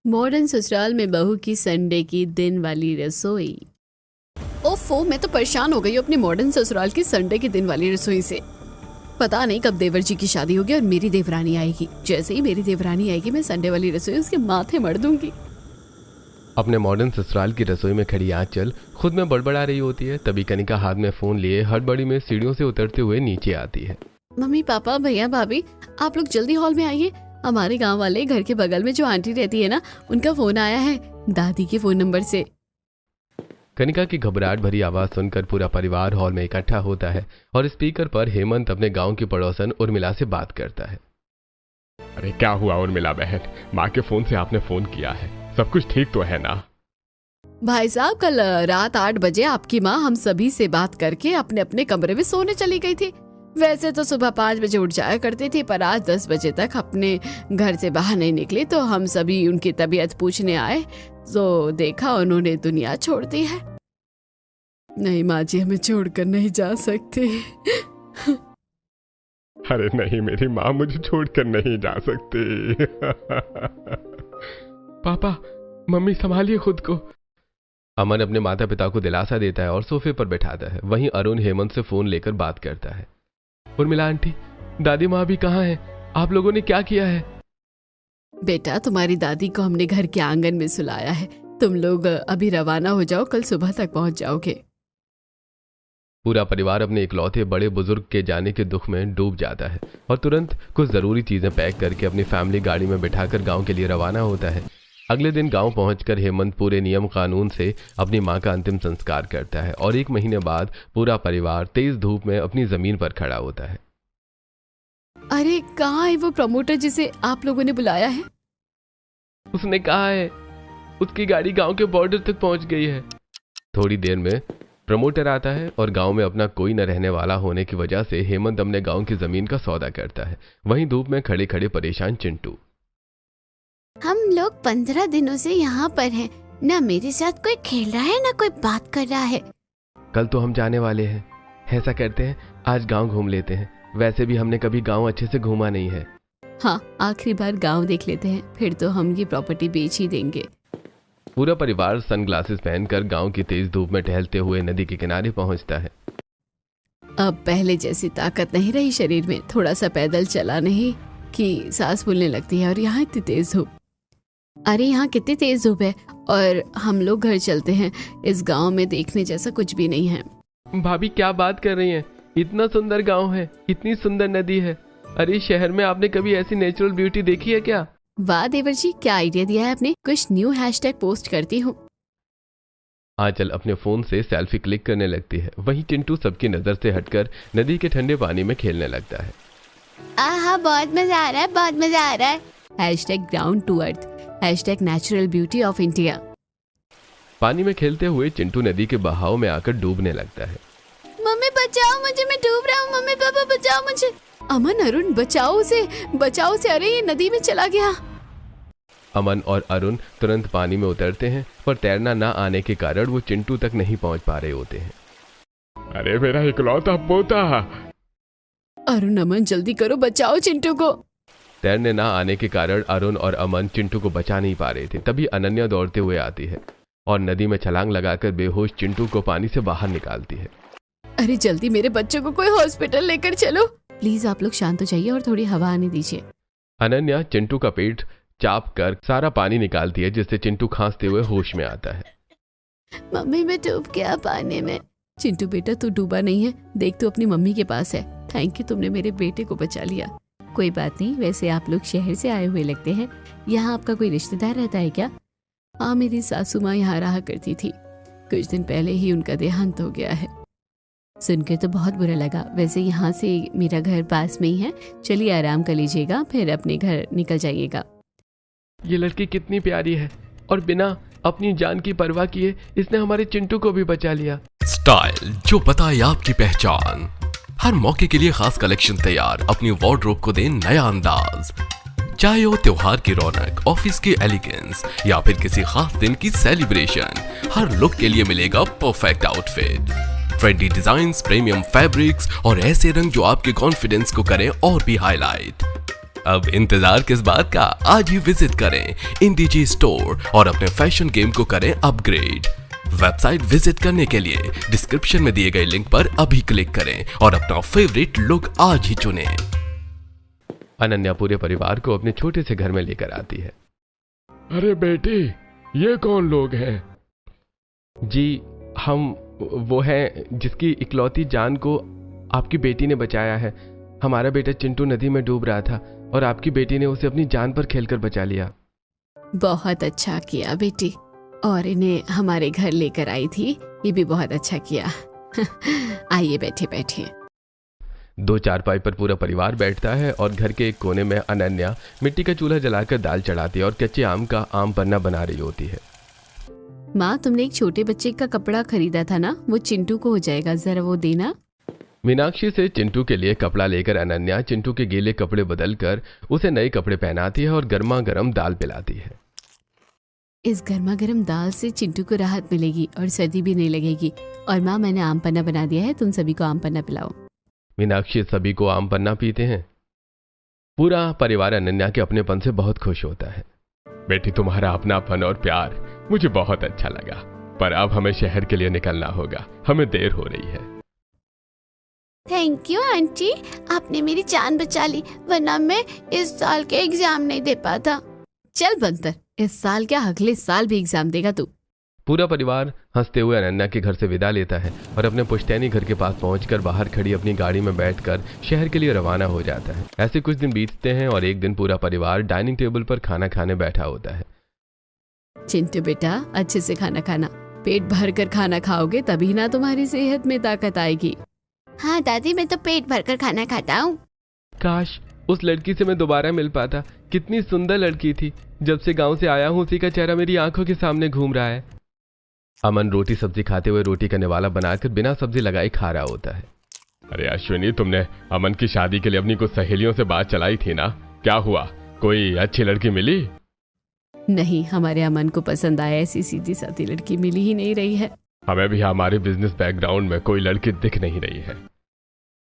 Modern ससुराल में बहू की संडे की दिन वाली रसोई। ओफो, मैं तो परेशान हो गई हूँ अपनी मॉडर्न ससुराल की संडे की दिन वाली रसोई से। पता नहीं कब देवर जी की शादी होगी और मेरी देवरानी आएगी। जैसे ही मेरी देवरानी आएगी मैं संडे वाली रसोई उसके माथे मर दूंगी। अपने मॉडर्न ससुराल की रसोई में खड़ी आंचल खुद में बड़बड़ा रही होती है। तभी कनिका हाथ में फोन लिए हड़बड़ी में सीढ़ियों से उतरते हुए नीचे आती है। मम्मी, पापा, भैया, भाभी, आप लोग जल्दी हॉल में आइए। हमारे गांव वाले घर के बगल में जो आंटी रहती है ना, उनका फोन आया है दादी के फोन नंबर से। कनिका की घबराहट भरी आवाज सुनकर पूरा परिवार हॉल में इकट्ठा होता है और स्पीकर पर हेमंत अपने गांव की पड़ोसन उर्मिला से बात करता है। अरे क्या हुआ उर्मिला बहन, माँ के फोन से आपने फोन किया है, सब कुछ ठीक तो है ना? भाई साहब, कल रात 8 बजे आपकी माँ हम सभी से बात करके अपने अपने कमरे में सोने चली गई थी। वैसे तो सुबह 5 बजे उठ जाया करती थी, पर आज 10 बजे तक अपने घर से बाहर नहीं निकली। तो हम सभी उनकी तबीयत पूछने आए तो देखा उन्होंने दुनिया छोड़ दी है। नहीं माँ जी, हमें छोड़कर नहीं जा सकती। अरे नहीं, मेरी माँ मुझे छोड़कर नहीं जा सकती। पापा, मम्मी संभालिए खुद को। अमन अपने माता पिता को दिलासा देता है और सोफे पर बैठाता है। वहीं अरुण हेमंत से फोन लेकर बात करता है। उर्मिला आंटी, दादी माँ भी कहाँ है? आप लोगों ने क्या किया है? बेटा, तुम्हारी दादी को हमने घर के आंगन में सुलाया है। तुम लोग अभी रवाना हो जाओ, कल सुबह तक पहुंच जाओगे। पूरा परिवार अपने इकलौते बड़े बुजुर्ग के जाने के दुख में डूब जाता है और तुरंत कुछ जरूरी चीजें पैक करके अपनी फैमिली गाड़ी में बिठाकर गांव के लिए रवाना होता है। अगले दिन गांव पहुंचकर हेमंत पूरे नियम कानून से अपनी मां का अंतिम संस्कार करता है और 1 महीने बाद पूरा परिवार तेज धूप में अपनी जमीन पर खड़ा होता है। अरे कहाँ है वो प्रमोटर जिसे आप लोगों ने बुलाया है? उसने कहा है उसकी गाड़ी गांव के बॉर्डर तक पहुंच गई है। थोड़ी देर में प्रमोटर आता है और गांव में अपना कोई न रहने वाला होने की वजह से हेमंत अपने गांव की जमीन का सौदा करता है। वहीं धूप में खड़े खड़े परेशान चिंटू। हम लोग 15 दिनों से यहाँ पर हैं। न मेरे साथ कोई खेल रहा है न कोई बात कर रहा है। कल तो हम जाने वाले हैं। ऐसा करते हैं, आज गांव घूम लेते हैं। वैसे भी हमने कभी गांव अच्छे से घूमा नहीं है। हाँ, आखिरी बार गांव देख लेते हैं, फिर तो हम ये प्रॉपर्टी बेच ही देंगे। पूरा परिवार सनग्लासेस पहनकर गांव की तेज धूप में टहलते हुए नदी के किनारे पहुंचता है। अब पहले जैसी ताकत नहीं रही शरीर में। थोड़ा सा पैदल चला नहीं कि सांस फूलने लगती है। और यहाँ इतनी तेज धूप। अरे यहाँ कितनी तेज धूप है। और हम लोग घर चलते हैं, इस गांव में देखने जैसा कुछ भी नहीं है। भाभी क्या बात कर रही हैं? इतना सुंदर गांव है, इतनी सुंदर नदी है। अरे शहर में आपने कभी ऐसी नेचुरल ब्यूटी देखी है क्या? वाह देवर जी, क्या आइडिया दिया है आपने। कुछ न्यू हैशटैग पोस्ट करती हूँ। आंचल अपने फोन से सेल्फी क्लिक करने लगती है। वहीं चिंटू सबकी नजर से हटकर नदी के ठंडे पानी में खेलने लगता है। आहा, बहुत मजा आ रहा है, बहुत मजा आ रहा है। Hashtag ground to earth, hashtag natural beauty of India. पानी में खेलते हुए चिंटू नदी के बहाव में आकर डूबने लगता है। मम्मी बचाओ मुझे, मैं डूब रहा हूँ। मम्मी पापा बचाओ मुझे। अमन, अरुण, बचाओ उसे, बचाओ उसे। अरे ये नदी में चला गया। अमन और अरुण तुरंत पानी में उतरते हैं, पर तैरना न आने के कारण वो चिंटू तक नहीं पहुंच पा रहे होते हैं। अरे मेरा इकलौता पोता। अरुण, अमन जल्दी करो, बचाओ चिंटू को। तैरने न आने के कारण अरुण और अमन चिंटू को बचा नहीं पा रहे थे। तभी अनन्या दौड़ते हुए आती है और नदी में छलांग लगाकर बेहोश चिंटू को पानी से बाहर निकालती है। अरे जल्दी मेरे बच्चों को कोई हॉस्पिटल लेकर चलो। प्लीज आप लोग शांत हो जाइए और थोड़ी हवा आने दीजिए। अनन्या चिंटू का पेट चाप कर सारा पानी निकालती है, जिससे चिंटू खांसते हुए होश में आता है। मम्मी मैं डूब गया पानी में। चिंटू बेटा, तू डूबा नहीं है। देख, तू अपनी मम्मी के पास है। थैंक यू, तुमने मेरे बेटे को बचा लिया। कोई बात नहीं। वैसे आप लोग शहर से आए हुए लगते हैं। यहाँ आपका कोई रिश्तेदार रहता है क्या? हाँ, मेरी सासू माँ यहाँ रहा करती थी। कुछ दिन पहले ही उनका देहांत हो गया है। सुनकर तो बहुत बुरा लगा। वैसे यहाँ से मेरा घर पास में ही है। चलिए आराम कर लीजिएगा, फिर अपने घर निकल जाइएगा। ये लड़की कितनी प्यारी है और बिना अपनी जान की परवाह किए इसने हमारे चिंटू को भी बचा लिया। स्टाइल जो बताए आपकी पहचान। हर मौके के लिए खास कलेक्शन तैयार। अपनी वार्डरोब को दें नया अंदाज। चाहे हो त्योहार की रौनक, ऑफिस की एलिगेंस या फिर किसी खास दिन की सेलिब्रेशन, हर लुक के लिए मिलेगा perfect outfit. Trendy designs, premium fabrics और ऐसे रंग जो आपके कॉन्फिडेंस को करें और भी हाईलाइट। अब इंतजार किस बात का, आज ही विजिट करें इंडीजी स्टोर और अपने फैशन गेम को करें अपग्रेड। वेबसाइट विजिट करने के लिए डिस्क्रिप्शन में दिए गए लिंक पर अभी क्लिक करें और अपना फेवरेट लुक आज ही चुनें। अनन्या पूरे परिवार को अपने छोटे से घर में लेकर आती है। अरे बेटी, ये कौन लोग हैं? जी, हम वो हैं जिसकी इकलौती जान को आपकी बेटी ने बचाया है। हमारा बेटा चिंटू नदी में डूब रहा था और आपकी बेटी ने उसे अपनी जान पर खेलकर बचा लिया। बहुत अच्छा किया बेटी, और इन्हें हमारे घर लेकर आई थी, ये भी बहुत अच्छा किया। आइए बैठे बैठे। 2 चारपाई पर पूरा परिवार बैठता है और घर के एक कोने में अनन्या मिट्टी का चूल्हा जलाकर दाल चढ़ाती है और कच्चे आम का आम पन्ना बना रही होती है। माँ, तुमने एक छोटे बच्चे का कपड़ा खरीदा था ना, वो चिंटू को हो जाएगा, जरा वो देना। मीनाक्षी से चिंटू के लिए कपड़ा लेकर अनन्या चिंटू के गीले कपड़े बदलकर उसे नए कपड़े पहनाती है और गर्मा गर्म दाल पिलाती है। इस गर्मा गर्म दाल से चिंटू को राहत मिलेगी और सर्दी भी नहीं लगेगी। और माँ, मैंने आम पन्ना बना दिया है, तुम सभी को आम पन्ना पिलाओ। मीनाक्षी सभी को आम पन्ना पीते हैं। पूरा परिवार अनन्या के अपनेपन से बहुत खुश होता है। बेटी, तुम्हारा अपनापन और प्यार मुझे बहुत अच्छा लगा, पर अब हमें शहर के लिए निकलना होगा, हमें देर हो रही है। थैंक यू आंटी, आपने मेरी जान बचा ली, वरना मैं इस साल के एग्जाम नहीं दे पाता। चल बंतर, इस साल क्या अगले साल भी एग्जाम देगा तू। पूरा परिवार हंसते हुए अनन्या के घर से विदा लेता है और अपने पुश्तैनी घर के पास पहुंचकर बाहर खड़ी अपनी गाड़ी में बैठकर शहर के लिए रवाना हो जाता है। ऐसे कुछ दिन बीतते हैं और एक दिन पूरा परिवार डाइनिंग टेबल पर खाना खाने बैठा होता है। चिंटू बेटा, अच्छे से खाना खाना, पेट भर कर खाना खाओगे तभी ना तुम्हारी सेहत में ताकत आएगी। हाँ दादी, मैं तो पेट भरकर खाना खाता हूँ। काश उस लड़की से मैं दोबारा मिल पाता। कितनी सुंदर लड़की थी। जब से गांव से आया हूँ उसी का चेहरा मेरी आंखों के सामने घूम रहा है। अमन रोटी सब्जी खाते हुए रोटी का निवाला बनाकर बिना सब्जी लगाए खा रहा होता है। अरे अश्विनी, तुमने अमन की शादी के लिए अपनी कुछ सहेलियों से बात चलाई थी ना, क्या हुआ? कोई अच्छी लड़की मिली? नहीं, हमारे अमन को पसंद आया ऐसी सीधी सादी लड़की मिली ही नहीं रही है। हमें भी हमारे बिजनेस बैकग्राउंड में कोई लड़की दिख नहीं रही है।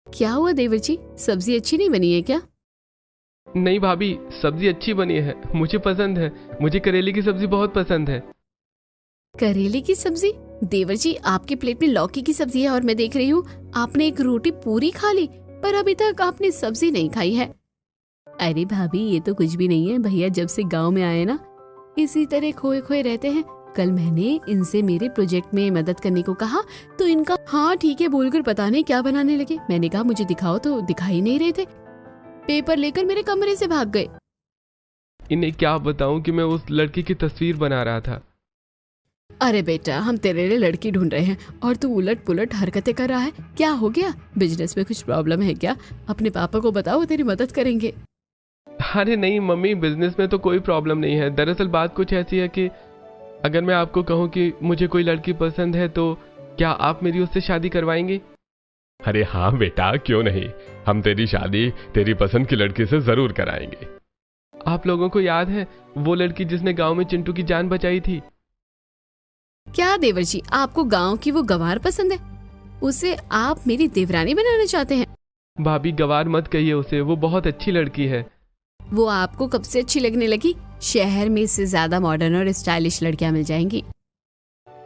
क्या हुआ देवर जी, सब्जी अच्छी नहीं बनी है क्या? नहीं भाभी, सब्जी अच्छी बनी है, मुझे पसंद है। मुझे करेले की सब्जी बहुत पसंद है। करेले की सब्जी? देवर जी, आपकी प्लेट में लौकी की सब्जी है और मैं देख रही हूँ आपने एक रोटी पूरी खा ली, पर अभी तक आपने सब्जी नहीं खाई है। अरे भाभी, ये तो कुछ भी नहीं है। भैया जब से गांव में आए ना, इसी तरह खोए खोए रहते हैं। कल मैंने इनसे मेरे प्रोजेक्ट में मदद करने को कहा तो इनका हाँ ठीक है बोलकर पता नहीं क्या बनाने लगे। मैंने कहा मुझे दिखाओ तो दिखाई नहीं रहे थे, पेपर लेकर मेरे कमरे से भाग गए। इन्हें क्या बताऊं कि मैं उस लड़की की तस्वीर बना रहा था। अरे बेटा, हम तेरे लिए लड़की ढूंढ रहे हैं और तू उलट पुलट हरकतें कर रहा है। क्या हो गया? बिजनेस में कुछ प्रॉब्लम है क्या? अपने पापा को बताओ, वो तेरी मदद करेंगे। अरे नहीं मम्मी, बिजनेस में तो कोई प्रॉब्लम नहीं है। दरअसल बात कुछ ऐसी है कि अगर मैं आपको कहूँ कि मुझे कोई लड़की पसंद है तो क्या आप मेरी उससे शादी करवाएंगे? अरे हाँ बेटा, क्यों नहीं, हम तेरी शादी तेरी पसंद की लड़की से जरूर कराएंगे। आप लोगों को याद है वो लड़की जिसने गांव में चिंटू की जान बचाई थी? क्या देवर जी, आपको गांव की वो गवार पसंद है? उसे आप मेरी देवरानी बनाना चाहते हैं? भाभी गवार मत कहिए उसे, वो बहुत अच्छी लड़की है। वो आपको कब से अच्छी लगने लगी? शहर में इससे ज्यादा मॉडर्न और स्टाइलिश लड़कियां मिल जाएंगी।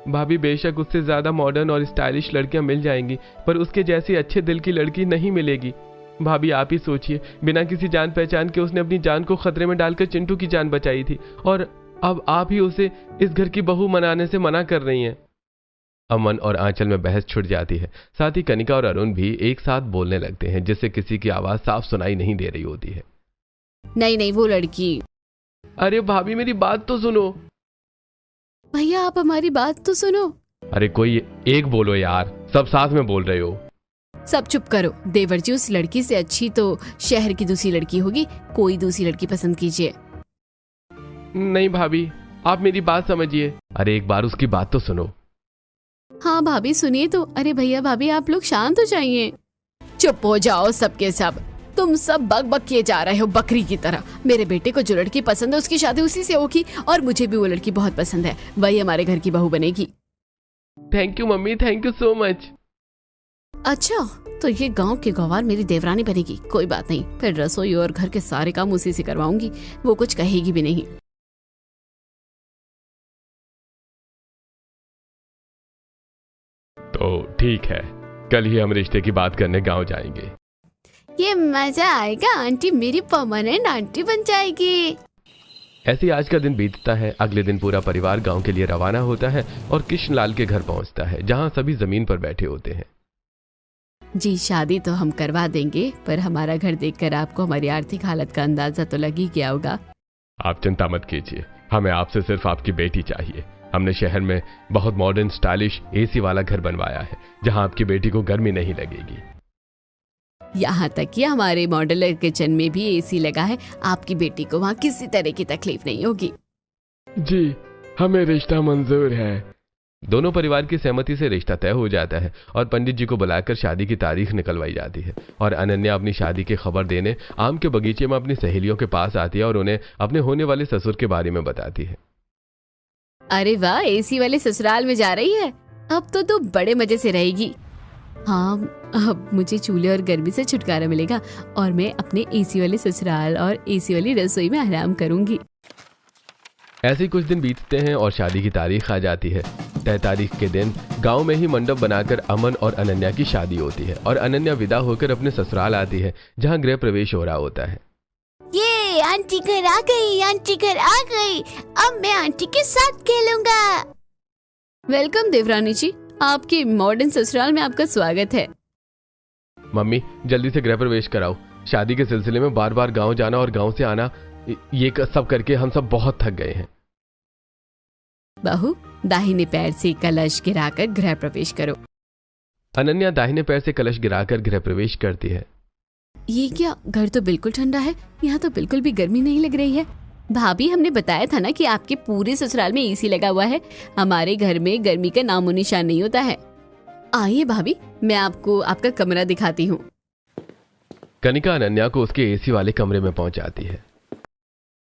भाभी बेशक उससे ज्यादा मॉडर्न और स्टाइलिश लड़कियां मिल जाएंगी, पर उसके जैसी अच्छे दिल की लड़की नहीं मिलेगी। भाभी आप ही सोचिए, बिना किसी जान पहचान के उसने अपनी जान को खतरे में डालकर चिंटू की जान बचाई थी और अब आप ही उसे इस घर की बहू मनाने से मना कर रही हैं। अमन और आंचल में बहस छुट जाती है। साथ ही कनिका और अरुण भी एक साथ बोलने लगते हैं, जिससे किसी की आवाज साफ सुनाई नहीं दे रही होती है। नहीं, वो लड़की। अरे भाभी मेरी बात तो सुनो। भैया आप हमारी बात तो सुनो। अरे कोई एक बोलो यार, सब साथ में बोल रहे हो। सब चुप करो। देवर जी, उस लड़की से अच्छी तो शहर की दूसरी लड़की होगी, कोई दूसरी लड़की पसंद कीजिए। नहीं भाभी, आप मेरी बात समझिए। अरे एक बार उसकी बात तो सुनो। हाँ भाभी सुनिए तो। अरे भैया भाभी आप लोग शांत हो जाइए। चुप हो जाओ सबके सब। तुम सब बक बक किए जा रहे हो बकरी की तरह। मेरे बेटे को जो लड़की पसंद है उसकी शादी उसी से होगी और मुझे भी वो लड़की बहुत पसंद है, वही हमारे घर की बहू बनेगी। Thank you mummy, thank you so much. अच्छा, तो ये गांव की गंवार मेरी देवरानी बनेगी। कोई बात नहीं, फिर रसोई और घर के सारे काम उसी से करवाऊंगी, वो कुछ कहेगी भी नहीं। तो ठीक है, कल ही हम रिश्ते की बात करने गांव जाएंगे। ये मजा आएगा, आंटी मेरी परमानेंट आंटी बन जाएगी। ऐसे ही आज का दिन बीतता है। अगले दिन पूरा परिवार गांव के लिए रवाना होता है और कृष्णलाल के घर पहुंचता है, जहां सभी जमीन पर बैठे होते हैं। जी, शादी तो हम करवा देंगे, पर हमारा घर देखकर आपको हमारी आर्थिक हालत का अंदाजा तो लग ही गया होगा। आप चिंता मत कीजिए, हमें आपसे सिर्फ आपकी बेटी चाहिए। हमने शहर में बहुत मॉडर्न स्टाइलिश एसी वाला घर बनवाया है, जहां आपकी बेटी को गर्मी नहीं लगेगी। यहाँ तक कि हमारे मॉड्यूलर किचन में भी एसी लगा है, आपकी बेटी को वहाँ किसी तरह की तकलीफ नहीं होगी। जी, हमें रिश्ता मंजूर है। दोनों परिवार की सहमति से रिश्ता तय हो जाता है और पंडित जी को बुलाकर शादी की तारीख निकलवाई जाती है। और अनन्या अपनी शादी की खबर देने आम के बगीचे में अपनी सहेलियों के पास आती है और उन्हें अपने होने वाले ससुर के बारे में बताती है। अरे वाह, एसी वाले ससुराल में जा रही है, अब तो तू बड़े मजे से रहेगी। हाँ, अब मुझे चूल्हे और गर्मी से छुटकारा मिलेगा और मैं अपने एसी वाले ससुराल और एसी वाली रसोई में आराम करूंगी। ऐसे ही कुछ दिन बीतते हैं और शादी की तारीख आ जाती है। तय तारीख के दिन गांव में ही मंडप बनाकर अमन और अनन्या की शादी होती है और अनन्या विदा होकर अपने ससुराल आती है, जहां गृह प्रवेश हो रहा होता है। ये आंटी घर आ गई, आंटी घर आ गई, अब मैं आंटी के साथ खेलूंगा। वेलकम देवरानी जी, आपके मॉडर्न ससुराल में आपका स्वागत है। मम्मी, जल्दी से गृह प्रवेश कराओ। शादी के सिलसिले में बार बार गांव जाना और गांव से आना, ये सब करके हम सब बहुत थक गए हैं। बहू, दाहिने पैर से कलश गिराकर गृह प्रवेश करो। अनन्या दाहिने पैर से कलश गिराकर गृह प्रवेश करती है। ये क्या, घर तो बिल्कुल ठंडा है, यहाँ तो बिल्कुल भी गर्मी नहीं लग रही है। भाभी, हमने बताया था ना कि आपके पूरे ससुराल में एसी लगा हुआ है। हमारे घर में गर्मी का नामो निशान नहीं होता है। आइए भाभी, मैं आपको आपका कमरा दिखाती हूँ। कनिका अनन्या को उसके एसी वाले कमरे में पहुंचाती है।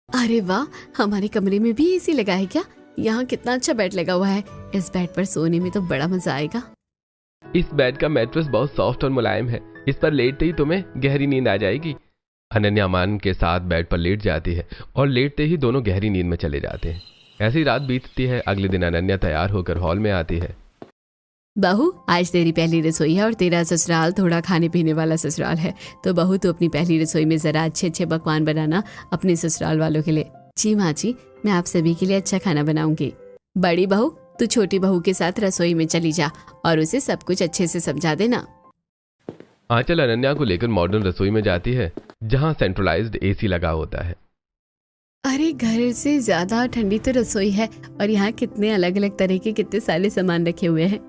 अरे वाह, हमारे कमरे में भी एसी लगा है क्या? यहाँ कितना अच्छा बेड लगा हुआ है। इस बेड पर सोने में तो बड़ा मजा आएगा। इस बेड का मैट्रेस बहुत सॉफ्ट और मुलायम है, इस पर लेटते ही तुम्हें गहरी नींद आ जाएगी। अनन्या अमन के साथ बेड पर लेट जाती है और लेटते ही दोनों गहरी नींद में चले जाते हैं। ऐसी रात बीतती है। अगले दिन अनन्या तैयार होकर हॉल में आती है। बहू, आज तेरी पहली रसोई है और तेरा ससुराल थोड़ा खाने पीने वाला ससुराल है, तो बहू तू अपनी पहली रसोई में जरा अच्छे अच्छे पकवान बनाना अपने ससुराल वालों के लिए। जी माँ जी, मैं आप सभी के लिए अच्छा खाना बनाऊंगी। बड़ी बहू, तू छोटी बहू के साथ रसोई में चली जा और उसे सब कुछ अच्छे से समझा देना। आंचल अनन्या को लेकर मॉडर्न रसोई में जाती है, जहां सेंट्रलाइज्ड एसी लगा होता है। अरे, घर से ज्यादा ठंडी तो रसोई है और यहाँ कितने अलग अलग तरह के कितने सारे सामान रखे हुए हैं।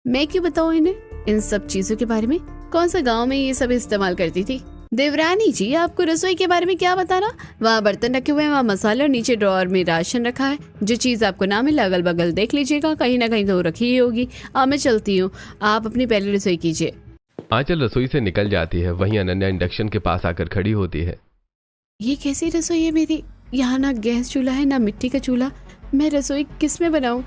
मैं क्यों बताऊँ इन्हें इन सब चीजों के बारे में? कौन सा गांव में ये सब इस्तेमाल करती थी? देवरानी जी, आपको रसोई के बारे में क्या बताना? वहाँ बर्तन रखे हुए हैं, वहाँ मसाले और नीचे ड्रॉअर में राशन रखा है। जो चीज आपको ना मिले अगल बगल देख लीजिएगा, कहीं ना कहीं तो रखी ही होगी। मैं चलती हूँ, आप अपनी पहली रसोई कीजिए। आंचल रसोई से निकल जाती है। वहीं अनन्या इंडक्शन के पास आकर खड़ी होती है। ये कैसी रसोई है मेरी? यहाँ ना गैस चूल्हा है ना मिट्टी का चूल्हा। मैं रसोई किस में बनाऊँ?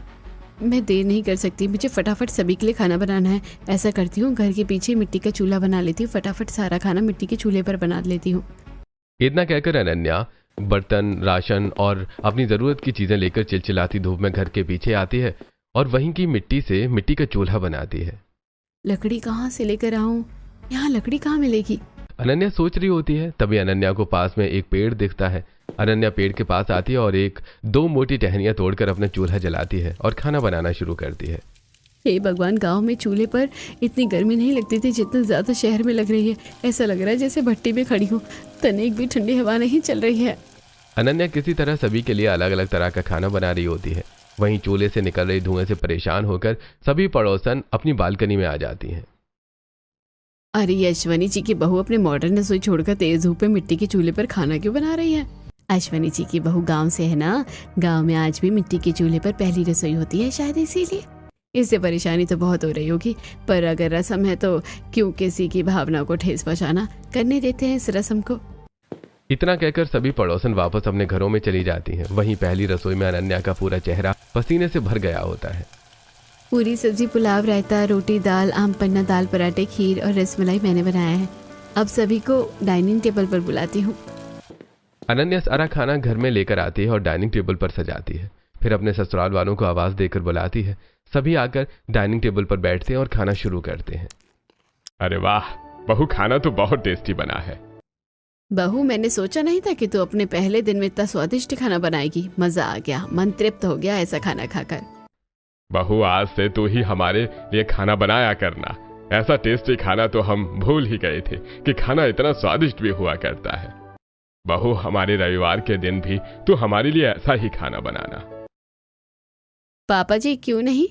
मैं देर नहीं कर सकती, मुझे फटाफट सभी के लिए खाना बनाना है। ऐसा करती हूँ, घर के पीछे मिट्टी का चूल्हा बना लेती हूँ, फटाफट सारा खाना मिट्टी के चूल्हे पर बना लेती हूँ। इतना कहकर अनन्या बर्तन, राशन और अपनी जरूरत की चीजें लेकर चिलचिलाती धूप में घर के पीछे आती है और वहीं की मिट्टी से मिट्टी का चूल्हा बनाती है। लकड़ी कहाँ से लेकर आऊं? यहाँ लकड़ी कहाँ मिलेगी? अनन्या सोच रही होती है, तभी अनन्या को पास में एक पेड़ दिखता है। अनन्या पेड़ के पास आती है और दो मोटी टहनियां तोड़कर अपना चूल्हा जलाती है और खाना बनाना शुरू करती है। हे भगवान, गांव में चूल्हे पर इतनी गर्मी नहीं लगती थी जितना ज्यादा शहर में लग रही है। ऐसा लग रहा है जैसे भट्टी में खड़ी हूँ, तनिक भी ठंडी हवा नहीं चल रही है। अनन्या किसी तरह सभी के लिए अलग अलग तरह का खाना बना रही होती है। वहीं चूल्हे से निकल रही धुएं से परेशान होकर सभी पड़ोसन अपनी बालकनी में आ जाती हैं। अरे, अश्वनी जी की बहू अपने मॉडर्न रसोई छोड़कर तेज धूप में मिट्टी के चूल्हे पर खाना क्यों बना रही है? अश्वनी जी की बहू गांव से है ना, गांव में आज भी मिट्टी के चूल्हे पर पहली रसोई होती है, शायद इसीलिए। इससे परेशानी तो बहुत हो रही होगी, पर अगर रस्म है तो क्यों किसी की भावना को ठेस पहुंचाना, करने देते हैं इस रस्म को। इतना कहकर सभी पड़ोसन वापस अपने घरों में चली जाती हैं। वहीं पहली रसोई में अनन्या का पूरा चेहरा पसीने से भर गया होता है। पूरी सब्जी, पुलाव, रायता, रोटी, दाल, आम पन्ना, दाल पराठे, खीर और रसमलाई मैंने बनाया है। अब सभी को डाइनिंग टेबल पर बुलाती हूँ। अनन्या सारा खाना घर में लेकर आती है और डाइनिंग टेबल पर सजाती है। फिर अपने ससुराल वालों को आवाज देकर बुलाती है। सभी आकर डाइनिंग टेबल पर बैठते हैं और खाना शुरू करते हैं। अरे वाह बहू, खाना तो बहुत टेस्टी बना है। बहू, मैंने सोचा नहीं था कि तू अपने पहले दिन में इतना स्वादिष्ट खाना बनाएगी। मजा आ गया, मन तृप्त हो गया ऐसा खाना खाकर। बहू, आज से तू ही हमारे लिए खाना बनाया करना। ऐसा टेस्टी खाना तो हम भूल ही गए थे कि खाना इतना स्वादिष्ट भी हुआ करता है। बहू, हमारे रविवार के दिन भी तू हमारे लिए ऐसा ही खाना बनाना। पापा जी, क्यों नहीं?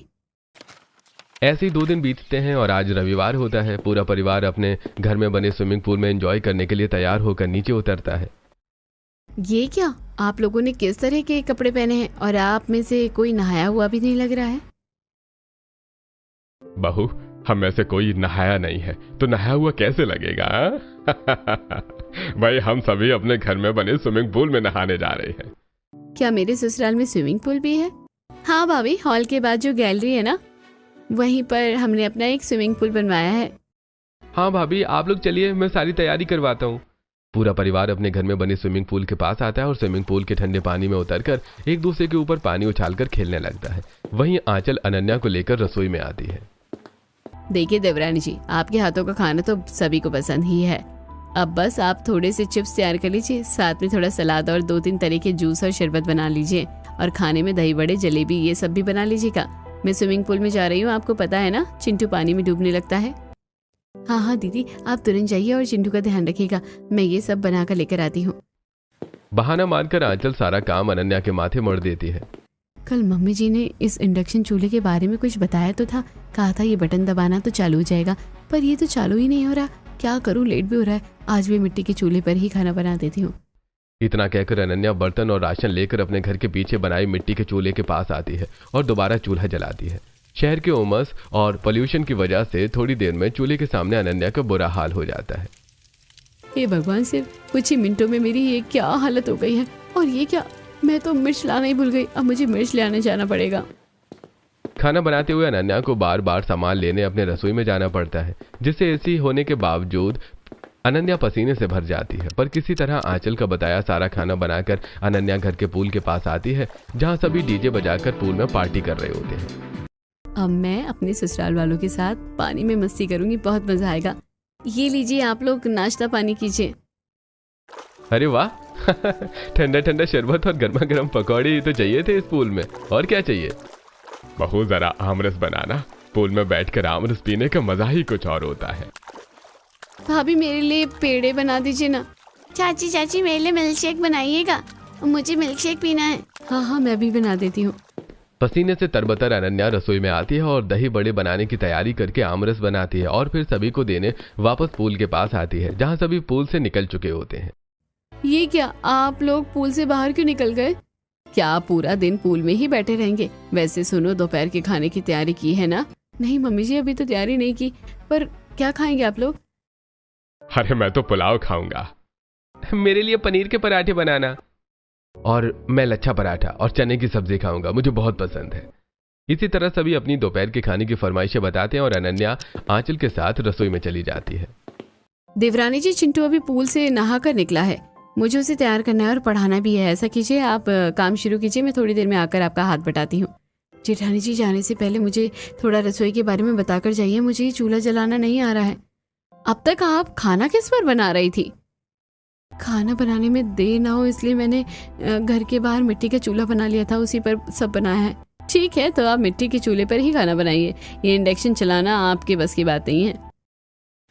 ऐसे ही 2 दिन बीतते हैं और आज रविवार होता है। पूरा परिवार अपने घर में बने स्विमिंग पूल में एंजॉय करने के लिए तैयार होकर नीचे उतरता है। ये क्या, आप लोगों ने किस तरह के कपड़े पहने हैं और आप में से कोई नहाया हुआ भी नहीं लग रहा है। बहू, हम में से कोई नहाया नहीं है तो नहाया हुआ कैसे लगेगा? भाई, हम सभी अपने घर में बने स्विमिंग पूल में नहाने जा रहे हैं। क्या मेरे ससुराल में स्विमिंग पूल भी है? हाँ भाभी, हॉल के बाद जो गैलरी है ना, वहीं पर हमने अपना एक स्विमिंग पूल बनवाया है। हाँ भाभी, आप लोग चलिए, मैं सारी तैयारी करवाता हूँ। पूरा परिवार अपने घर में बने स्विमिंग पूल के पास आता है और स्विमिंग पूल के ठंडे पानी में उतरकर एक दूसरे के ऊपर पानी उछालकर खेलने लगता है। वहीं आंचल अनन्या को लेकर रसोई में आती है। देखिए देवरानी जी, आपके हाथों का खाना तो सभी को पसंद ही है। अब बस आप थोड़े से चिप्स तैयार कर लीजिए, साथ में थोड़ा सलाद और 2-3 तरह के जूस और शरबत बना लीजिए, और खाने में दही बड़े, जलेबी, ये सब भी बना लीजिएगा। मैं स्विमिंग पूल में जा रही हूँ, आपको पता है ना, चिंटू पानी में डूबने लगता है। हाँ हाँ दीदी, आप तुरंत जाइए और चिंटू का ध्यान रखिएगा, मैं ये सब बना कर लेकर आती हूँ। बहाना मारकर आंचल सारा काम अनन्या के माथे मोड़ देती है। कल मम्मी जी ने इस इंडक्शन चूल्हे के बारे में कुछ बताया तो था, कहा था ये बटन दबाना तो चालू हो जाएगा, पर ये तो चालू ही नहीं हो रहा। क्या करूँ, लेट भी हो रहा है। आज भी मिट्टी के चूल्हे पर ही खाना बना देती हूँ। इतना कहकर अनन्या बर्तन और राशन लेकर अपने घर के पीछे बनाई मिट्टी के चूल्हे के पास आती है और दोबारा चूल्हा जलाती है। शहर के उमस और पोल्यूशन की वजह से थोड़ी देर में चूल्हे के सामने अनन्या का बुरा हाल हो जाता है। हे भगवान, सिर्फ कुछ ही मिनटों में मेरी ये क्या हालत हो गई है। और ये क्या, मैं तो मिर्च लाना ही भूल गई, अब मुझे मिर्च लाने जाना पड़ेगा। खाना बनाते हुए अनन्या को बार बार सामान लेने अपने रसोई में जाना पड़ता है, जिससे एसी होने के बावजूद अनन्या पसीने से भर जाती है। पर किसी तरह आंचल का बताया सारा खाना बनाकर अनन्या घर के पूल के पास आती है, जहां सभी डीजे बजाकर पूल में पार्टी कर रहे होते हैं। अब मैं अपने ससुराल वालों के साथ पानी में मस्ती करूंगी, बहुत मजा आएगा। ये लीजिए, आप लोग नाश्ता पानी कीजिए। अरे वाह, ठंडा ठंडा शरबत और गर्मा गर्म पकौड़े तो चाहिए थे इस पूल में, और क्या चाहिए? बहू, जरा आमरस बनाना। पूल में बैठकर आमरस पीने का मजा ही कुछ और होता है। भाभी, मेरे लिए पेड़े बना दीजिए ना। चाची चाची, मेरे लिए मिल्क शेक बनाइएगा, मुझे मिल्क शेक पीना है। हाँ हाँ, मैं भी बना देती हूँ। पसीने से तरबतर अनन्या रसोई में आती है और दही बड़े बनाने की तैयारी करके आमरस बनाती है और फिर सभी को देने वापस पूल के पास आती है, जहां सभी पूल से निकल चुके होते हैं। ये क्या, आप लोग पूल से बाहर क्यों निकल गए? क्या आप पूरा दिन पूल में ही बैठे रहेंगे? वैसे सुनो, दोपहर के खाने की तैयारी की है ना? नहीं मम्मी जी, अभी तो तैयारी नहीं की, पर क्या खाएंगे आप लोग? अरे मैं तो पुलाव खाऊंगा। मेरे लिए पनीर के पराठे बनाना। और मैं लच्छा पराठा और चने की सब्जी खाऊंगा, मुझे बहुत पसंद है। इसी तरह सभी अपनी दोपहर के खाने की फरमाइशें बताते हैं और अनन्या आंचल के साथ रसोई में चली जाती है। देवरानी जी, चिंटू अभी पूल से नहा कर निकला है, मुझे उसे तैयार करना है और पढ़ाना भी है। ऐसा कीजिए, आप काम शुरू कीजिए, मैं थोड़ी देर में आकर आपका हाथ बटाती हूँ। जेठानी जी, जाने से पहले मुझे थोड़ा रसोई के बारे में बताकर जाइए, मुझे ये चूल्हा जलाना नहीं आ रहा है। अब तक आप खाना किस पर बना रही थी? खाना बनाने में देर ना हो इसलिए मैंने घर के बाहर मिट्टी का चूल्हा बना लिया था, उसी पर सब बनाया है। ठीक है, तो आप मिट्टी के चूल्हे पर ही खाना बनाइए, ये इंडक्शन चलाना आपके बस की बात नहीं है।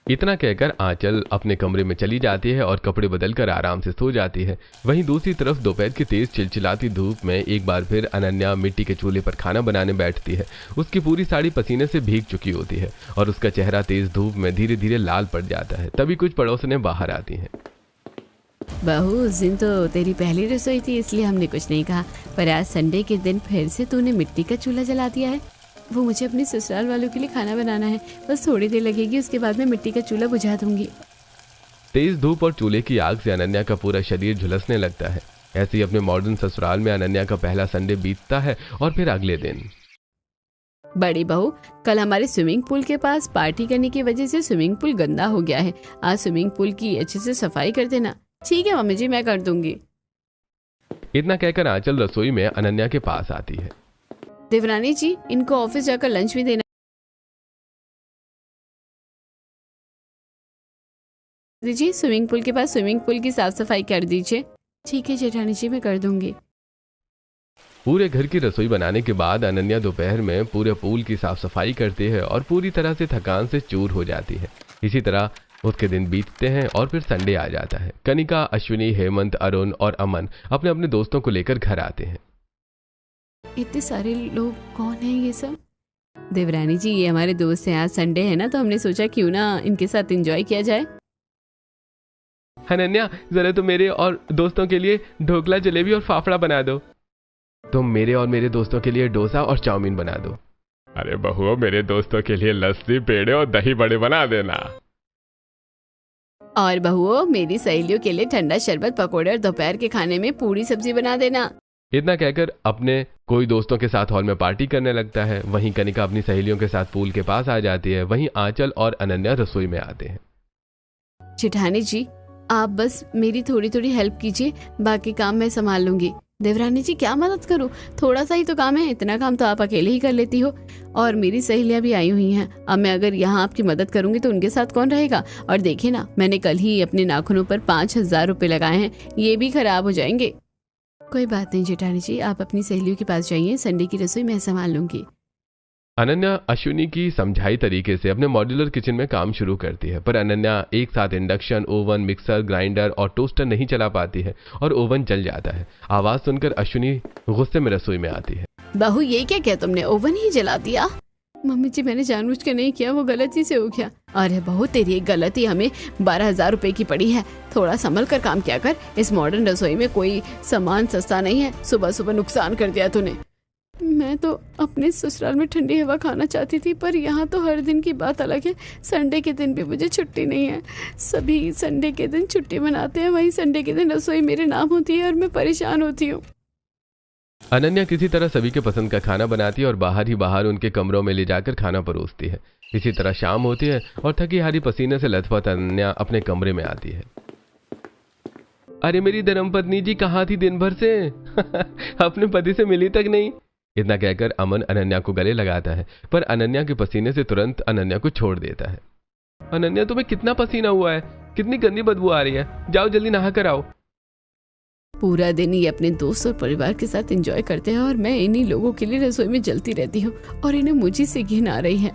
इतना कहकर आंचल अपने कमरे में चली जाती है और कपड़े बदलकर आराम से सो जाती है। वहीं दूसरी तरफ दोपहर की तेज चिलचिलाती धूप में एक बार फिर अनन्या मिट्टी के चूल्हे पर खाना बनाने बैठती है। उसकी पूरी साड़ी पसीने से भीग चुकी होती है और उसका चेहरा तेज धूप में धीरे धीरे लाल पड़ जाता है। तभी कुछ पड़ोसनें बाहर आती हैं। बहू, उस दिन तो तेरी पहली रसोई थी इसलिए हमने कुछ नहीं कहा, पर आज संडे के दिन फिर से तूने मिट्टी का चूल्हा जला दिया है। वो मुझे अपने ससुराल वालों के लिए खाना बनाना है, बस थोड़ी देर लगेगी, उसके बाद मैं मिट्टी का चूल्हा बुझा दूंगी। तेज धूप और चूल्हे की आग से अनन्या का पूरा शरीर झुलसने लगता है। ऐसे ही अपने मॉडर्न ससुराल में अनन्या का पहला संडे बीतता है और फिर अगले दिन बड़ी बहू, कल हमारे स्विमिंग पूल के पास पार्टी करने की वजह से स्विमिंग पूल गंदा हो गया है। आज स्विमिंग पूल की अच्छे से सफाई कर देना। ठीक है मम्मी जी, मैं कर दूंगी। इतना कहकर आंचल रसोई में अनन्या के पास आती है। देवरानी जी, इनको ऑफिस जाकर लंच भी देना दीजिए। स्विमिंग पूल के पास स्विमिंग पूल की साफ सफाई कर दीजिए। ठीक है जेठानी जी, मैं कर दूंगी। पूरे घर की रसोई बनाने के बाद अनन्या दोपहर में पूरे पूल की साफ सफाई करती है और पूरी तरह से थकान से चूर हो जाती है। इसी तरह उसके दिन बीतते हैं और फिर संडे आ जाता है। कनिका, अश्विनी, हेमंत, अरुण और अमन अपने अपने दोस्तों को लेकर घर आते हैं। इतने सारे लोग कौन हैं ये सब? देवरानी जी, ये हमारे दोस्त हैं। आज संडे है ना, तो हमने सोचा क्यों ना इनके साथ एंजॉय किया जाए। अनन्या, जरा तो मेरे और दोस्तों के लिए ढोकला, जलेबी और फाफड़ा बना दो। तुम मेरे और मेरे दोस्तों के लिए डोसा और चाउमीन बना दो। अरे बहुओं, मेरे दोस्तों के लिए लस्सी, पेड़े और दही बड़े बना देना। और बहुओं, मेरी सहेलियों के लिए ठंडा शरबत, पकौड़े और दोपहर के खाने में पूरी सब्जी बना देना। इतना कहकर अपने कोई दोस्तों के साथ हॉल में पार्टी करने लगता है। वहीं कनिका अपनी सहेलियों के साथ पूल के पास आ जाती है। वहीं आंचल और अनन्या रसोई में आते हैं। जेठानी जी, आप बस मेरी थोड़ी थोड़ी हेल्प कीजिए, बाकी काम मैं संभाल लूंगी। देवरानी जी, क्या मदद करूं? थोड़ा सा ही तो काम है, इतना काम तो आप अकेले ही कर लेती हो। और मेरी सहेलियां भी आई हुई हैं। अब मैं अगर यहाँ आपकी मदद करूंगी तो उनके साथ कौन रहेगा? और देखिए ना, मैंने कल ही अपने नाखूनों पर 5,000 रुपए लगाए हैं, ये भी खराब हो जाएंगे। कोई बात नहीं जेठानी जी, आप अपनी सहेलियों के पास जाइए, संडे की रसोई मैं संभाल लूंगी। अनन्या अश्विनी की समझाई तरीके से अपने मॉड्यूलर किचन में काम शुरू करती है, पर अनन्या एक साथ इंडक्शन, ओवन, मिक्सर, ग्राइंडर और टोस्टर नहीं चला पाती है और ओवन जल जाता है। आवाज सुनकर अश्विनी गुस्से में रसोई में आती है। बहू, ये क्या किया तुमने? ओवन ही जला दिया? मम्मी जी, मैंने जानबूझ के नहीं किया, वो गलती से हो गया। अरे बहू, तेरी एक गलती हमें 12,000 रुपए की पड़ी है। थोड़ा संभल कर काम किया कर। इस मॉडर्न रसोई में कोई सामान सस्ता नहीं है। सुबह सुबह नुकसान कर दिया तूने। मैं तो अपने ससुराल में ठंडी हवा खाना चाहती थी, पर यहाँ तो हर दिन की बात अलग है। संडे के दिन भी मुझे छुट्टी नहीं है। सभी संडे के दिन छुट्टी मनाते हैं, वहीं संडे के दिन रसोई मेरे नाम होती है और मैं परेशान होती हूँ। अनन्या किसी तरह सभी के पसंद का खाना बनाती है और बाहर ही बाहर उनके कमरों में ले जाकर खाना परोसती है। इसी तरह शाम होती है और थकी हारी पसीने से लथपथ अनन्या अपने कमरे में आती है। अरे मेरी धर्मपत्नी जी कहाँ थी दिन भर से? अपने पति से मिली तक नहीं। इतना कहकर अमन अनन्या को गले लगाता है, पर अनन्या के पसीने से तुरंत अनन्या को छोड़ देता है। अनन्या, तुम्हें कितना पसीना हुआ है? कितनी गंदी बदबू आ रही है। जाओ जल्दी नहा कर आओ। पूरा दिन ये अपने दोस्त और परिवार के साथ एंजॉय करते हैं और मैं इन्हीं लोगों के लिए रसोई में जलती रहती हूँ और इन्हें मुझे से घिन आ रही है।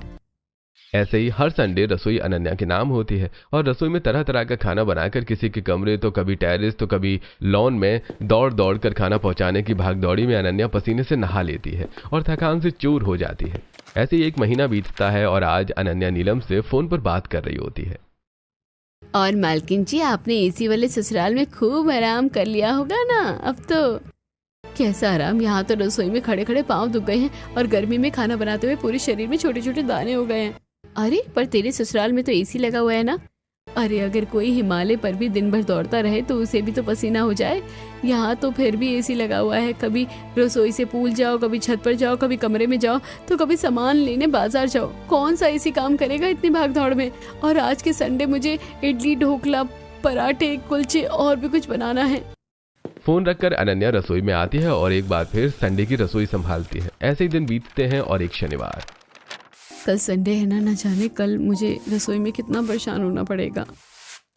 ऐसे ही हर संडे रसोई अनन्या के नाम होती है और रसोई में तरह तरह का खाना बनाकर किसी के कमरे, तो कभी टेरेस, तो कभी लॉन में दौड़ दौड़ कर खाना पहुंचाने की भागदौड़ी में अनन्या पसीने से नहा लेती है और थकान से चूर हो जाती है। ऐसे ही एक महीना बीतता है और आज अनन्या नीलम से फोन पर बात कर रही होती है। और मालकिन जी, आपने एसी वाले ससुराल में खूब आराम कर लिया होगा ना? अब तो कैसा आराम, यहाँ तो रसोई में खड़े खड़े पाँव दुख गए हैं और गर्मी में खाना बनाते हुए पूरे शरीर में छोटे छोटे दाने हो गए हैं। अरे पर तेरे ससुराल में तो एसी लगा हुआ है ना? अरे अगर कोई हिमालय पर भी दिन भर दौड़ता रहे तो उसे भी तो पसीना हो जाए। यहाँ तो फिर भी एसी लगा हुआ है। कभी रसोई से पूल जाओ, कभी छत पर जाओ, कभी कमरे में जाओ, तो कभी सामान लेने बाजार जाओ। कौन सा एसी काम करेगा इतनी भाग दौड़ में? और आज के संडे मुझे इडली, ढोकला, पराठे, कुलचे और भी कुछ बनाना है। फोन रखकर अनन्या रसोई में आती है और एक बार फिर संडे की रसोई संभालती है। ऐसे ही दिन बीतते हैं और एक शनिवार। कल संडे है ना, न जाने कल मुझे रसोई में कितना परेशान होना पड़ेगा।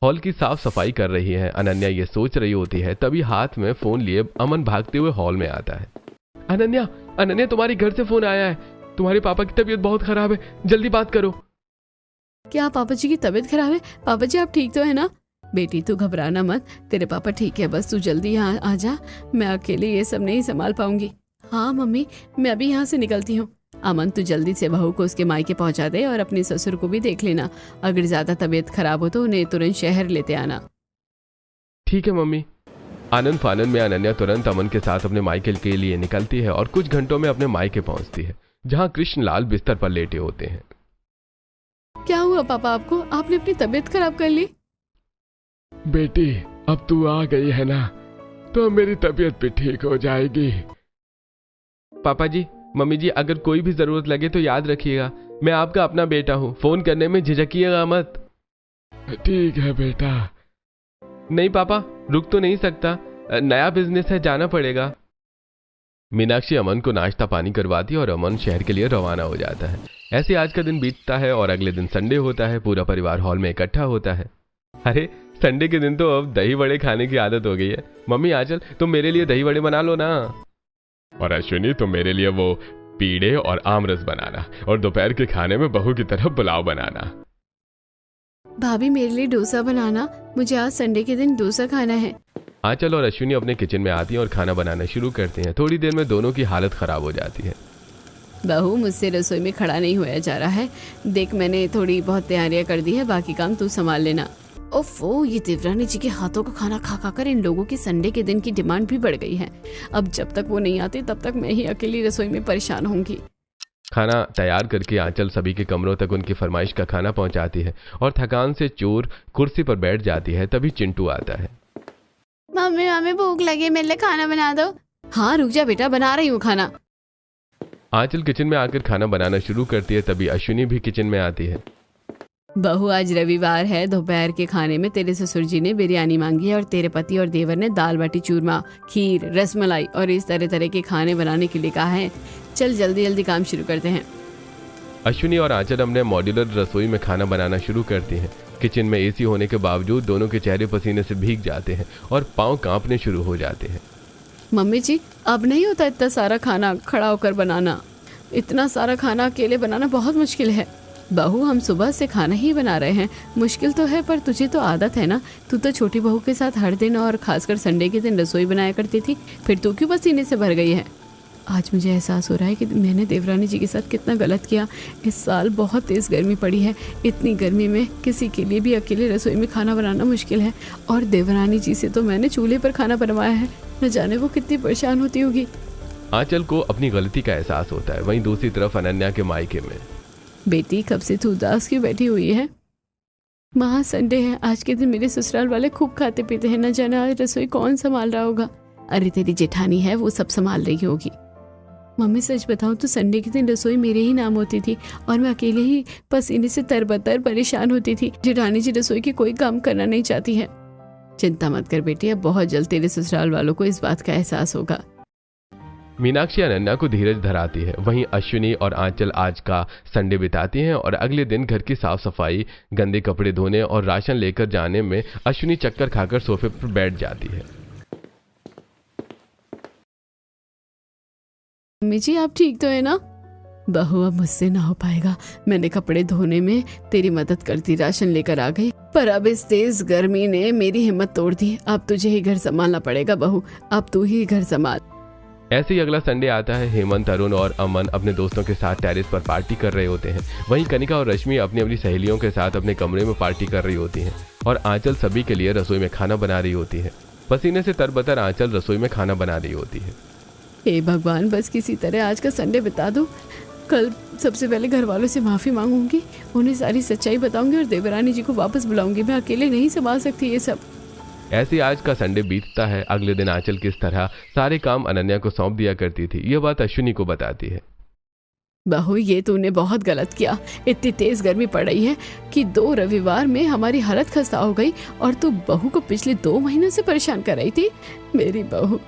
हॉल की साफ सफाई कर रही है अनन्या, ये सोच रही होती है, तभी हाथ में फोन लिए अमन भागते हुए हॉल में आता है। अनन्या, अनन्या, तुम्हारे घर से फोन आया है। तुम्हारे पापा की तबीयत बहुत खराब है, जल्दी बात करो। क्या पापा जी की तबीयत खराब है? पापा जी आप ठीक तो है ना? बेटी तू घबराना मत, तेरे पापा ठीक है, बस तू जल्दी यहाँ आ जा। मैं अकेले ये सब नहीं संभाल पाऊंगी। हाँ मम्मी, मैं अभी यहाँ से निकलती हूँ। अमन, तू जल्दी से बहू को उसके मायके पहुंचा दे और अपने ससुर को भी देख लेना। अगर ज्यादा तबीयत खराब हो तो उन्हें तुरंत शहर लेते आना। ठीक है मम्मी। आनंद फानन में अनन्या तुरंत अमन के साथ अपने मायके के लिए निकलती है और कुछ घंटों में अपने मायके पहुंचती है, जहां कृष्णलाल बिस्तर पर लेटे होते हैं। क्या हुआ पापा आपको? आपने अपनी तबीयत खराब कर ली? बेटी, अब तू आ गई है ना, तो मेरी तबीयत भी ठीक हो जाएगी। पापा जी, मम्मी जी अगर कोई भी जरूरत लगे तो याद रखिएगा, मैं आपका अपना बेटा हूँ, फोन करने में झिझकिएगा मत। ठीक है बेटा। नहीं पापा, रुक तो नहीं सकता, नया बिजनेस है, जाना पड़ेगा। मीनाक्षी अमन को नाश्ता पानी करवाती है और अमन शहर के लिए रवाना हो जाता है। ऐसे आज का दिन बीतता है और अगले दिन संडे होता है। पूरा परिवार हॉल में इकट्ठा होता है। अरे संडे के दिन तो अब दही बड़े खाने की आदत हो गई है। मम्मी आंचल तुम मेरे लिए दही बड़े बना लो ना। और अश्विनी तुम मेरे लिए वो पीड़े और आमरस बनाना, और दोपहर के खाने में बहू की तरफ पुलाव बनाना। भाभी मेरे लिए डोसा बनाना, मुझे आज संडे के दिन डोसा खाना है। आंचल और अश्विनी अपने किचन में आती हैं और खाना बनाना शुरू करते हैं। थोड़ी देर में दोनों की हालत खराब हो जाती है। बहू मुझसे रसोई में खड़ा नहीं होया जा रहा है। देख मैंने थोड़ी बहुत तैयारियां कर दी है, बाकी काम तू संभाल लेना। ओफो, ये देवरानी जी के हाथों का खाना खा खा कर इन लोगों की संडे के दिन की डिमांड भी बढ़ गई है। अब जब तक वो नहीं आते तब तक मैं ही अकेली रसोई में परेशान होंगी। खाना तैयार करके आंचल सभी के कमरों तक उनकी फरमाइश का खाना पहुंचाती है और थकान से चूर कुर्सी पर बैठ जाती है। तभी चिंटू आता है। मम्मी मम्मी भूख लगी, मेरे लिए खाना बना दो। हाँ रुक जा बेटा, बना रही हूँ खाना। आंचल किचन में आकर खाना बनाना शुरू करती है। तभी अश्विनी भी किचन में आती है। बहू आज रविवार है, दोपहर के खाने में तेरे ससुर जी ने बिरयानी मांगी है और तेरे पति और देवर ने दाल बाटी चूरमा, खीर, रसमलाई और इस तरह तरह के खाने बनाने के लिए कहा है। चल जल्दी जल्दी काम शुरू करते हैं। अश्विनी और आंचल अपने मॉड्यूलर रसोई में खाना बनाना शुरू करती हैं। किचन में एसी होने के बावजूद दोनों के चेहरे पसीने से भीग जाते हैं और पांव कांपने शुरू हो जाते हैं। मम्मी जी अब नहीं होता इतना सारा खाना खड़ा होकर बनाना। इतना सारा खाना अकेले बनाना बहुत मुश्किल है। बहू हम सुबह से खाना ही बना रहे हैं, मुश्किल तो है पर तुझे तो आदत है ना। तू तो छोटी बहू के साथ हर दिन और खासकर संडे के दिन रसोई बनाया करती थी, फिर तू क्यों पसीने से भर गई है? आज मुझे एहसास हो रहा है कि मैंने देवरानी जी के साथ कितना गलत किया। इस साल बहुत तेज़ गर्मी पड़ी है। इतनी गर्मी में किसी के लिए भी अकेले रसोई में खाना बनाना मुश्किल है, और देवरानी जी से तो मैंने चूल्हे पर खाना बनवाया है। न जाने वो कितनी परेशान होती होगी। आंचल को अपनी गलती का एहसास होता है। वहीं दूसरी तरफ अनन्या के मायके में। बेटी कब से तू उदास क्यों बैठी हुई है? माँ संडे है, आज के दिन मेरे ससुराल वाले खूब खाते पीते हैं, न जाने आज रसोई कौन संभाल रहा होगा। अरे तेरी जेठानी है, वो सब संभाल रही होगी। मम्मी सच बताऊं तो संडे के दिन रसोई मेरे ही नाम होती थी और मैं अकेले ही पसीने से तरबतर परेशान होती थी। जेठानी जी रसोई की कोई काम करना नहीं चाहती है। चिंता मत कर बेटी, अब बहुत जल्द तेरे ससुराल वालों को इस बात का एहसास होगा। मीनाक्षी अनन्या को धीरज धराती है। वहीं अश्विनी और आंचल आज का संडे बिताती हैं और अगले दिन घर की साफ सफाई, गंदे कपड़े धोने और राशन लेकर जाने में अश्विनी चक्कर खाकर सोफे पर बैठ जाती है। मम्मी जी आप ठीक तो है ना? बहू अब मुझसे ना हो पाएगा। मैंने कपड़े धोने में तेरी मदद कर दी, राशन लेकर आ गई, पर अब इस तेज गर्मी ने मेरी हिम्मत तोड़ दी। अब तुझे ही घर संभालना पड़ेगा बहू, अब तू ही घर संभाल। ऐसे ही अगला संडे आता है। हेमंत, अरुण और अमन अपने दोस्तों के साथ टेरेस पर पार्टी कर रहे होते हैं। वहीं कनिका और रश्मि अपनी अपनी सहेलियों के साथ अपने कमरे में पार्टी कर रही होती हैं और आंचल सभी के लिए रसोई में खाना बना रही होती है। पसीने से तरबतर आंचल रसोई में खाना बना रही होती है। हे भगवान, बस किसी तरह आज का संडे बिता दो। कल सबसे पहले घर वालों से माफ़ी मांगूंगी, उन्हें सारी सच्चाई बताऊंगी और देवरानी जी को वापस बुलाऊंगी। मैं अकेले नहीं संभाल सकती ये सब। ऐसे आज का संडे बीतता है। अगले दिन आंचल किस तरह सारे काम अनन्या को सौंप दिया करती थी, यह बात अश्विनी को बताती है। बहू ये तूने बहुत गलत किया। इतनी तेज गर्मी पड़ रही है कि 2 रविवार में हमारी हालत खस्ता हो गई और तू बहू को पिछले 2 महीनों से परेशान कर रही थी। मेरी बहू।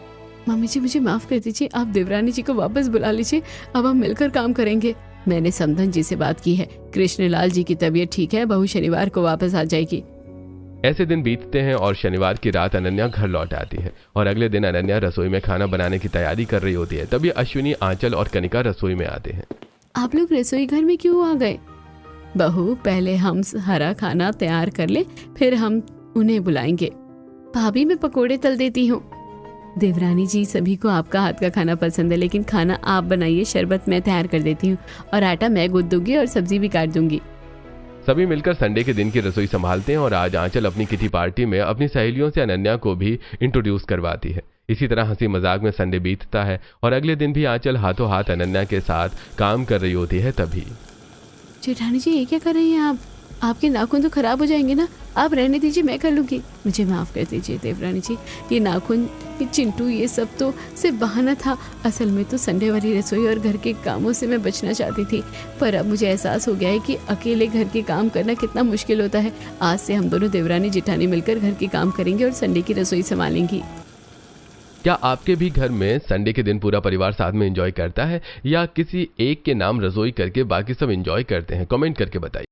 मम्मी जी मुझे माफ कर दीजिए, आप देवरानी जी को वापस बुला लीजिए। अब हम मिलकर काम करेंगे। मैंने समधन जी से बात की है, कृष्णलाल जी की तबीयत ठीक है, बहू शनिवार को वापस आ जाएगी। ऐसे दिन बीतते हैं और शनिवार की रात अनन्या घर लौट आती है और अगले दिन अनन्या रसोई में खाना बनाने की तैयारी कर रही होती है। तभी अश्विनी, आंचल और कनिका रसोई में आते हैं। आप लोग रसोई घर में क्यों आ गए? बहू पहले हम हरा खाना तैयार कर ले, फिर हम उन्हें बुलाएंगे। भाभी मैं पकोड़े तल देती हूँ। देवरानी जी सभी को आपका हाथ का खाना पसंद है, लेकिन खाना आप बनाइए, शरबत मैं तैयार कर देती हूँ और आटा मैं गूंथ दूंगी और सब्जी भी काट दूंगी। सभी मिलकर संडे के दिन की रसोई संभालते हैं और आज आंचल अपनी किटी पार्टी में अपनी सहेलियों से अनन्या को भी इंट्रोड्यूस करवाती है। इसी तरह हंसी मजाक में संडे बीतता है और अगले दिन भी आंचल हाथों हाथ अनन्या के साथ काम कर रही होती है। तभी जेठानी जी ये क्या कर रही हैं आप? आपके नाखून तो खराब हो जाएंगे ना, आप रहने दीजिए, मैं कर लूँगी। मुझे माफ़ कर दीजिए देवरानी जी, ये नाखून, ये चिंटू, ये सब तो सिर्फ बहाना था। असल में तो संडे वाली रसोई और घर के कामों से मैं बचना चाहती थी, पर अब मुझे एहसास हो गया है कि अकेले घर के काम करना कितना मुश्किल होता है। आज से हम दोनों देवरानी जिठानी मिलकर घर के काम करेंगे और संडे की रसोई संभालेंगी। क्या आपके भी घर में संडे के दिन पूरा परिवार साथ में एंजॉय करता है, या किसी एक के नाम रसोई करके बाकी सब एंजॉय करते हैं? कमेंट करके बताइए।